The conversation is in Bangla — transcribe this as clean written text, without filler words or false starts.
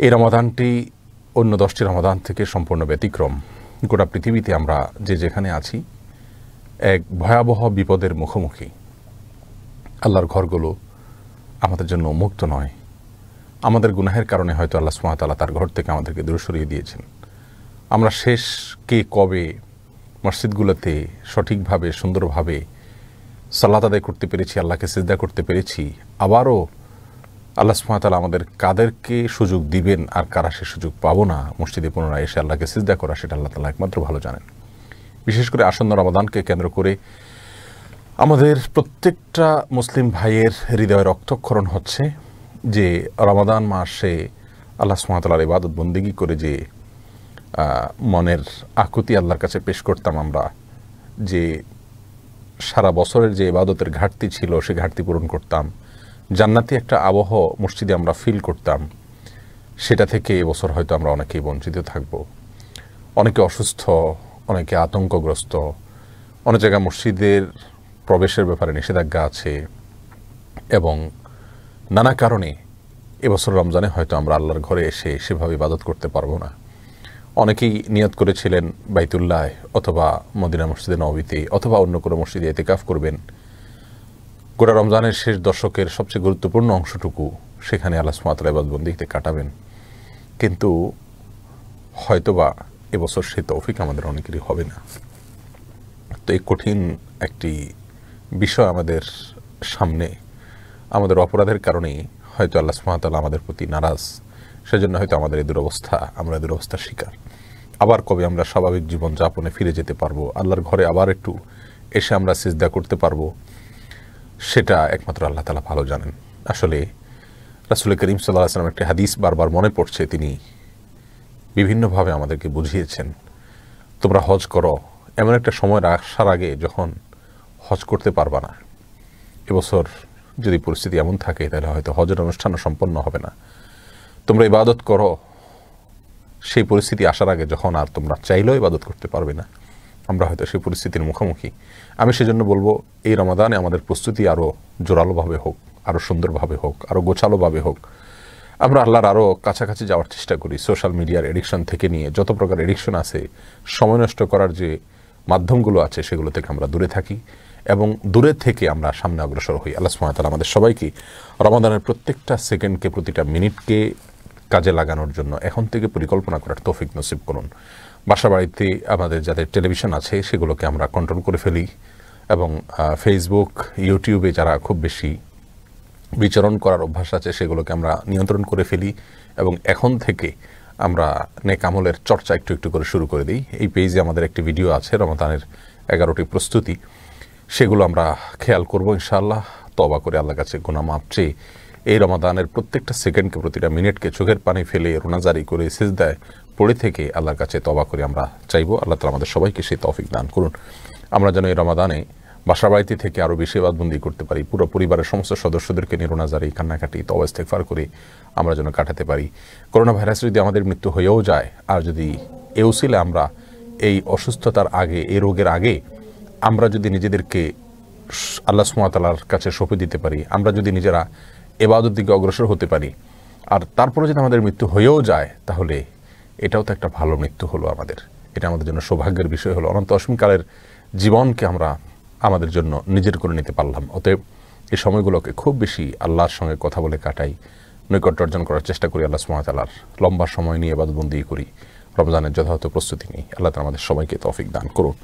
এই রমাদানটি অন্য 10টি রমাদান থেকে সম্পূর্ণ ব্যতিক্রম। গোটা পৃথিবীতে আমরা যে যেখানে আছি এক ভয়াবহ বিপদের মুখোমুখি। আল্লাহর ঘরগুলো আমাদের জন্য উন্মুক্ত নয়। আমাদের গুনাহের কারণে হয়তো আল্লাহ সুবহানাহু ওয়া তাআলা তার ঘর থেকে আমাদেরকে দূরে সরিয়ে দিয়েছেন। আমরা শেষ কে কবে মসজিদগুলোতে সঠিকভাবে সুন্দরভাবে সালাত আদায় করতে পেরেছি, আল্লাহকে সিজদা করতে পেরেছি, আবারও আল্লাহ সুবহানাহু ওয়া তাআলা আমাদের কাদেরকে সুযোগ দিবেন আর কারা সে সুযোগ পাবো না মসজিদে পুনরায় এসে আল্লাহকে সিজদা করা, সেটা আল্লাহ তাআলা একমাত্র ভালো জানেন। বিশেষ করে আসন্ন রমাদানকে কেন্দ্র করে আমাদের প্রত্যেকটা মুসলিম ভাইয়ের হৃদয়ে রক্তক্ষরণ হচ্ছে যে রমাদান মাসে আল্লাহ সুবহানাহু ওয়া তাআলার ইবাদত বন্দেগী করে যে মনের আকুতি আল্লাহর কাছে পেশ করতাম আমরা, যে সারা বছরের যে ইবাদতের ঘাটতি ছিল সে ঘাটতি পূরণ করতাম, জান্নাতি একটা আবহ মসজিদে আমরা ফিল করতাম, সেটা থেকে এবছর হয়তো আমরা অনেকেই বঞ্চিত থাকব। অনেকে অসুস্থ, অনেকে আতঙ্কগ্রস্ত, অনেক জায়গায় মসজিদের প্রবেশের ব্যাপারে নিষেধাজ্ঞা আছে এবং নানা কারণে এবছর রমজানে হয়তো আমরা আল্লাহর ঘরে এসে সেভাবে ইবাদত করতে পারবো না। অনেকেই নিয়ত করেছিলেন বাইতুল্লাহ অথবা মদিনা মসজিদে নববীতে অথবা অন্য কোনো মসজিদে ইতিকাফ করবেন। গোটা রমজানের শেষ দশকের সবচেয়ে গুরুত্বপূর্ণ অংশটুকু সেখানে আল্লাহ সুবহানাহু ওয়া তাআলা ইবাদত বন্দেগীতে কাটাবেন, কিন্তু হয়তোবা এবছর সে তৌফিক আমাদের অনেকেরই হবে না। তো এই কঠিন একটি বিষয় আমাদের সামনে, আমাদের অপরাধের কারণেই হয়তো আল্লাহ সুবহানাহু ওয়া তাআলা আমাদের প্রতি নারাজ, সেজন্য হয়তো আমাদের এই দুরবস্থা, আমরা দুরবস্থার শিকার। আবার কবে আমরা স্বাভাবিক জীবন যাপনে ফিরে যেতে পারবো, আল্লাহর ঘরে আবার একটু এসে আমরা সিজদা করতে পারবো, সেটা একমাত্র আল্লাহ তাআলা ভালো জানেন। আসলে রাসূল করিম সাল্লাল্লাহু আলাইহি ওয়াসাল্লাম একটি হাদিস বারবার মনে পড়ছে, তিনি বিভিন্নভাবে আমাদেরকে বুঝিয়েছেন, তোমরা হজ করো এমন একটা সময় আসার আগে যখন হজ করতে পারবা না। এবছর যদি পরিস্থিতি এমন থাকে তাহলে হয়তো হজের অনুষ্ঠানও সম্পন্ন হবে না। তোমরা ইবাদত করো সেই পরিস্থিতি আসার আগে যখন আর তোমরা চাইলেও ইবাদত করতে পারবে না। আমরা হয়তো সেই পরিস্থিতির মুখোমুখি। আমি সেজন্য বলবো, এই রমাদানে আমাদের প্রস্তুতি আরও জোরালোভাবে হোক, আরও সুন্দরভাবে হোক, আরও গোছালোভাবে হোক। আমরা আল্লাহর আরও কাছাকাছি যাওয়ার চেষ্টা করি। সোশ্যাল মিডিয়ার এডিকশন থেকে নিয়ে যত প্রকার এডিকশন আছে, সময় নষ্ট করার যে মাধ্যমগুলো আছে, সেগুলো থেকে আমরা দূরে থাকি এবং দূরে থেকে আমরা সামনে অগ্রসর হই। আল্লাহ সুবহানাহু ওয়া তাআলা আমাদের সবাইকে রমাদানের প্রত্যেকটা সেকেন্ডকে, প্রতিটা মিনিটকে কাজে লাগানোর জন্য এখন থেকে পরিকল্পনা করার তৌফিক নসিব করুন। বাসা বাড়িতে আমাদের যাদের টেলিভিশন আছে সেগুলোকে আমরা কন্ট্রোল করে ফেলি এবং ফেসবুক, ইউটিউবে যারা খুব বেশি বিচরণ করার অভ্যাস আছে সেগুলোকে আমরা নিয়ন্ত্রণ করে ফেলি এবং এখন থেকে আমরা নেক আমলের চর্চা একটু একটু করে শুরু করে দিই। এই পেজে আমাদের একটি ভিডিও আছে রমাদানের 11টি প্রস্তুতি, সেগুলো আমরা খেয়াল করব ইনশাআল্লাহ। তওবা করে আল্লাহর কাছে গুনাহ মাফ চেয়ে এই রমাদানের প্রত্যেকটা সেকেন্ডকে, প্রতিটা মিনিটকে চোখের পানি ফেলে রোনাজারি করে সিজদায় পড়ে থেকে আল্লাহর কাছে তওবা করে আমরা চাইবো। আল্লাহ তাআলা আমাদের সবাইকে সেই তৌফিক দান করুন। আমরা যেন এই রমাদানে বাসা বাড়িতে থেকে আরও বেশি ইবাদতবন্দি করতে পারি, পুরো পরিবারের সমস্ত সদস্যদেরকে নিয়ে রোনাজারি, কান্নাকাটি, তওবা ইস্তেগফার করে আমরা যেন কাটাতে পারি। করোনা ভাইরাস যদি আমাদের মৃত্যু হয়েও যায়, আর যদি এ উসিলায় আমরা এই অসুস্থতার আগে, এই রোগের আগে আমরা যদি নিজেদেরকে আল্লাহ সুবহানাহু ওয়া তাআলার কাছে সঁপে দিতে পারি, আমরা যদি নিজেরা ইবাদতের দিকে অগ্রসর হতে পারি, আর তারপরে যদি আমাদের মৃত্যু হয়েও যায়, তাহলে এটাও তো একটা ভালো মৃত্যু হলো আমাদের। এটা আমাদের জন্য সৌভাগ্যের বিষয় হলো। অনন্ত অসীমকালের জীবনকে আমরা আমাদের জন্য নিজের করে নিতে পারলাম। অতএব এই সময়গুলোকে খুব বেশি আল্লাহর সঙ্গে কথা বলে কাটাই, নৈকট্য অর্জন করার চেষ্টা করি, আল্লাহ সুবহানাহু ওয়া তাআলার লম্বা সময় নিয়ে ইবাদতবন্দি করি, রমজানের যথাযথ প্রস্তুতি নিই। আল্লাহ তাআলা আমাদের সবাইকে তৌফিক দান করুন।